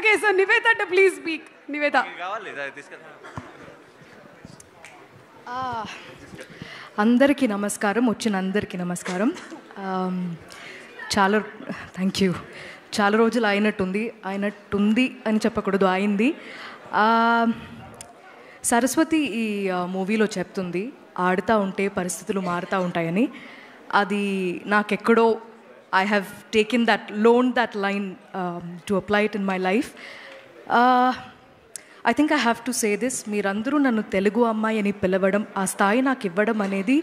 Okay, so Nivetha, please speak. Nivetha. అందరికీ నమస్కారం, వచ్చిన అందరికీ నమస్కారం. చాలా థ్యాంక్ యూ. చాలా రోజులు అయినట్టుంది అని చెప్పకూడదు, అయింది. సరస్వతి ఈ మూవీలో చెప్తుంది, ఆడుతూ ఉంటే పరిస్థితులు మారుతూ ఉంటాయని. అది నాకెక్కడో I have taken loaned that line to apply it in my life. I think I have to say this, మీరందరూ నన్ను తెలుగు అమ్మాయి అని పిలవడం, ఆ స్థాయి నాకు ఇవ్వడం అనేది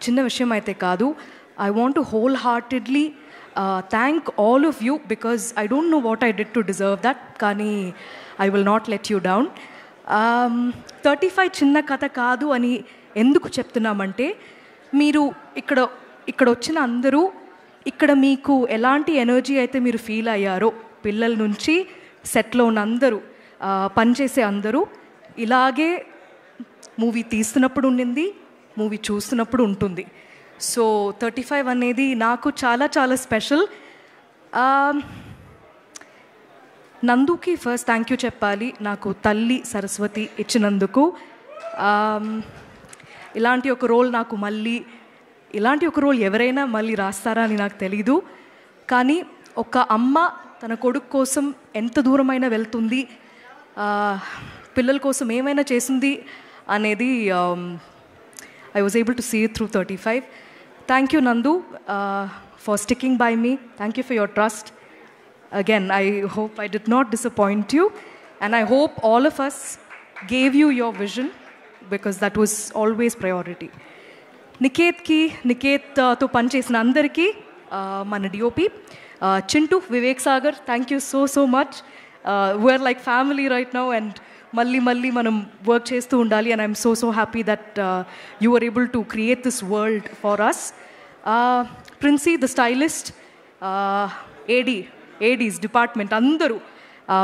చిన్న విషయం అయితే కాదు. I want to wholeheartedly thank all of you because I don't know what I did to deserve that, కానీ I will not let you down. 35 చిన్న కథ కాదు అని ఎందుకు చెప్తున్నామంటే, మీరు ఇక్కడ వచ్చిన అందరూ, ఇక్కడ మీకు ఎలాంటి ఎనర్జీ అయితే మీరు ఫీల్ అయ్యారో, పిల్లల నుంచి సెట్లో ఉన్న అందరూ, పనిచేసే అందరూ, ఇలాగే మూవీ తీస్తున్నప్పుడు ఉండింది, మూవీ చూస్తున్నప్పుడు ఉంటుంది. సో 35 అనేది నాకు చాలా చాలా స్పెషల్. నందుకి ఫస్ట్ థ్యాంక్ యూ చెప్పాలి, నాకు తల్లి సరస్వతి ఇచ్చినందుకు. ఇలాంటి ఒక రోల్ నాకు ఇలాంటి ఒక రోల్ ఎవరైనా మళ్ళీ రాస్తారా అని నాకు తెలీదు. కానీ ఒక అమ్మ తన కొడుకు కోసం ఎంత దూరమైనా వెళ్తుంది, పిల్లల కోసం ఏమైనా చేసింది అనేది I was able to see it through 35. Thank you Nandu for sticking by me. Thank you for your trust. Again, I hope I did not disappoint you, and I hope all of us gave you your vision because that was always priority. నికేత్తో పనిచేసిన అందరికీ, మన DOP Chintu, Vivek Sagar, thank you so much. We are like family right now, and మళ్ళీ మనం work చేస్తూ ఉండాలి. And I'm so happy that you are able to create this world for us. Princy the stylist, ADs department అందరూ,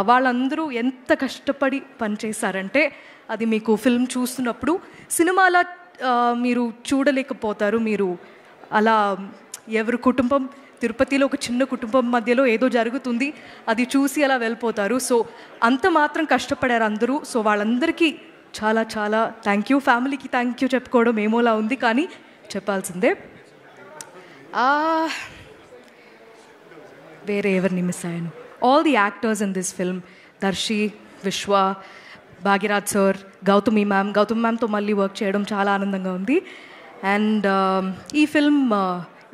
వాళ్ళందరూ ఎంత కష్టపడి పనిచేశారంటే అది మీకు ఫిల్మ్ చూస్తున్నప్పుడు సినిమాలో మీరు చూడలేకపోతారు. మీరు అలా ఎవరి కుటుంబం, తిరుపతిలో ఒక చిన్న కుటుంబం మధ్యలో ఏదో జరుగుతుంది, అది చూసి అలా వెళ్ళిపోతారు. సో అంత మాత్రం కష్టపడారు అందరూ. సో వాళ్ళందరికీ చాలా చాలా థ్యాంక్ యూ. ఫ్యామిలీకి థ్యాంక్ యూ చెప్పుకోవడం ఏమోలా ఉంది, కానీ చెప్పాల్సిందే. వేరే ఎవరిని మిస్ అయ్యాను? All the actors in this film, Darshi, Vishwa, Bhagyaraj sir, Gautami మ్యామ్తో మళ్ళీ వర్క్ చేయడం చాలా ఆనందంగా ఉంది. అండ్ ఈ ఫిల్మ్,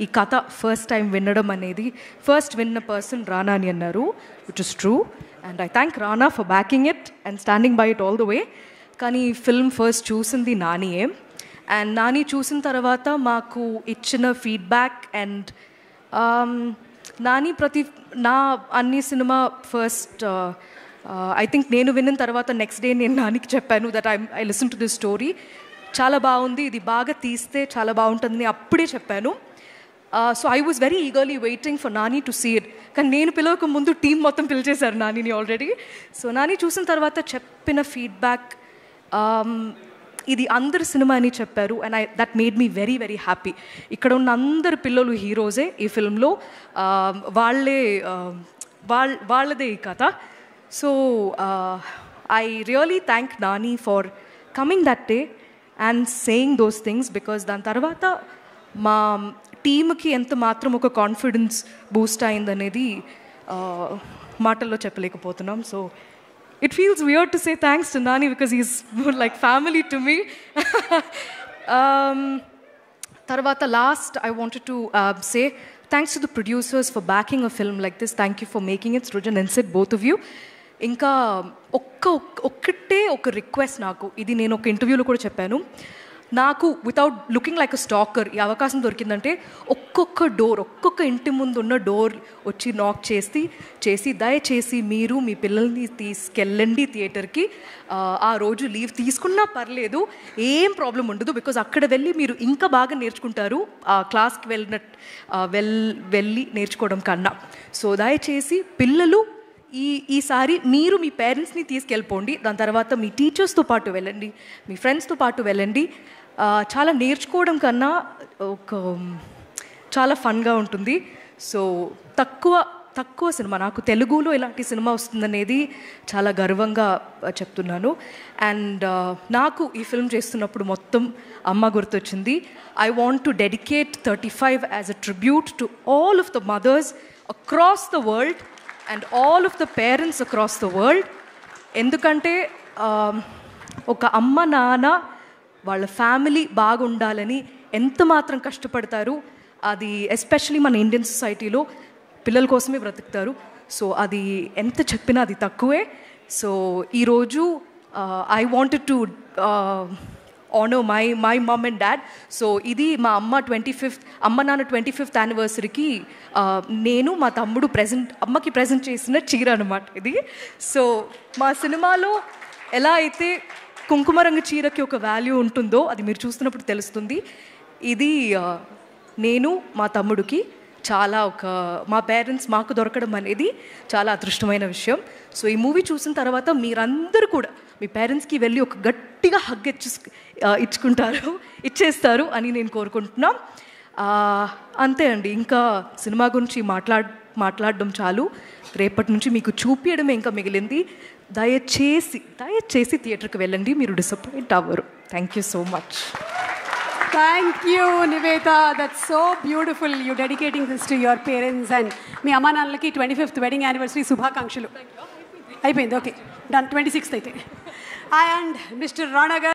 ఈ కథ ఫస్ట్ టైం వినడం అనేది, ఫస్ట్ విన్న పర్సన్ రానా అని అన్నారు, which is true. And I thank Rana for backing it and standing by it all the way. కానీ ఈ ఫిల్మ్ ఫస్ట్ చూసింది నానియే. అండ్ నాని చూసిన తర్వాత మాకు ఇచ్చిన ఫీడ్బ్యాక్, అండ్ నాని నా అన్ని సినిమా ఫస్ట్ ఐ థింక్ నేను విన్న తర్వాత నెక్స్ట్ డే నేను నానికి చెప్పాను that I listen to this story, చాలా బాగుంది, ఇది బాగా తీస్తే చాలా బాగుంటుందని అప్పుడే చెప్పాను. So I was very eagerly waiting for Nani to see it. కానీ నేను పిలవక ముందు టీం మొత్తం పిలిచేశారు నానిని ఆల్రెడీ. సో నాని చూసిన తర్వాత చెప్పిన ఫీడ్బ్యాక్, ఇది అందరి సినిమా అని చెప్పారు. And that made me very very happy. ఇక్కడ ఉన్న అందరు పిల్లలు హీరోసే ఈ ఫిల్మ్లో, వాళ్ళదే ఈ కథ. So I really thank Nani for coming that day and saying those things, because దాని తర్వాత మా టీమ్కి ఎంత మాత్రం ఒక కాన్ఫిడెన్స్ బూస్ట్ అయిందనేది మాటల్లో చెప్పలేకపోతున్నాం. So it feels weird to say thanks to Nani because he's like family to me. Tarvata last I wanted to say thanks to the producers for backing a film like this. Thank you for making it, Srujan and Sid, both of you. ఇంకా ఒక్కటే ఒక request, నాకు ఇది నేను ఒక ఇంటర్వ్యూలో కూడా చెప్పాను, నాకు వితౌట్ లుకింగ్ లైక్ అ స్టాకర్ ఈ అవకాశం దొరికిందంటే ఒక్కొక్క ఇంటి ముందు ఉన్న డోర్ వచ్చి నాక్ చేసి దయచేసి మీరు మీ పిల్లల్ని తీసుకెళ్ళండి థియేటర్కి. ఆ రోజు లీవ్ తీసుకున్నా పర్లేదు, ఏం ప్రాబ్లం ఉండదు, బికాజ్ అక్కడ వెళ్ళి మీరు ఇంకా బాగా నేర్చుకుంటారు క్లాస్కి వెళ్ళి నేర్చుకోవడం కన్నా. సో దయచేసి పిల్లలు ఈసారి మీరు మీ పేరెంట్స్ని తీసుకెళ్ళిపోండి, దాని తర్వాత మీ టీచర్స్తో పాటు వెళ్ళండి, మీ ఫ్రెండ్స్తో పాటు వెళ్ళండి. చాలా నేర్చుకోవడం కన్నా చాలా ఫన్గా ఉంటుంది. సో తక్కువ తక్కువ సినిమా, నాకు తెలుగులో ఇలాంటి సినిమా వస్తుందనేది చాలా గర్వంగా చెప్తున్నాను. అండ్ నాకు ఈ ఫిల్మ్ చేస్తున్నప్పుడు మొత్తం అమ్మ గుర్తొచ్చింది. I want to dedicate 35 as a tribute to all of the mothers across the world and all of the parents across the world. ఎందుకంటే ఒక అమ్మ నాన్న వాళ్ళ ఫ్యామిలీ బాగుండాలని ఎంత మాత్రం కష్టపడతారు. అది ఎస్పెషలీ మన ఇండియన్ సొసైటీలో పిల్లల కోసమే బ్రతుకుతారు. సో అది ఎంత చెప్పినా అది తక్కువే. సో ఈరోజు I wanted to honour my mum and dad. So ఇది మా అమ్మ 25th అమ్మ నాన్న 25th యానివర్సరీకి నేను మా తమ్ముడు అమ్మకి ప్రజెంట్ చేసిన చీర అనమాట ఇది. సో మా సినిమాలో ఎలా అయితే కుంకుమ రంగు చీరకి ఒక వాల్యూ ఉంటుందో అది మీరు చూస్తున్నప్పుడు తెలుస్తుంది. ఇది నేను మా తమ్ముడికి చాలా మా పేరెంట్స్ మాకు దొరకడం అనేది చాలా అదృష్టమైన విషయం. సో ఈ మూవీ చూసిన తర్వాత మీరందరూ కూడా మీ పేరెంట్స్కి వెళ్ళి ఒక గట్టిగా హగ్ ఇచ్చేస్తారు అని నేను కోరుకుంటున్నాం. అంతే అండి, ఇంకా సినిమా గురించి మాట్లాడడం చాలు. రేపటి నుంచి మీకు చూపించడమే ఇంకా మిగిలింది. దయచేసి థియేటర్కి వెళ్ళండి, మీరు డిసప్పాయింట్ అవ్వరు. Thank you so much. Thank you, Nivetha. That's so beautiful. You dedicating this to your parents and మీ అమ్మా నాన్నలకి 25th wedding anniversary శుభాకాంక్షలు. అయిపోయింది, ఓకే, డన్. 26th అయితే. And Mr. Rana గారు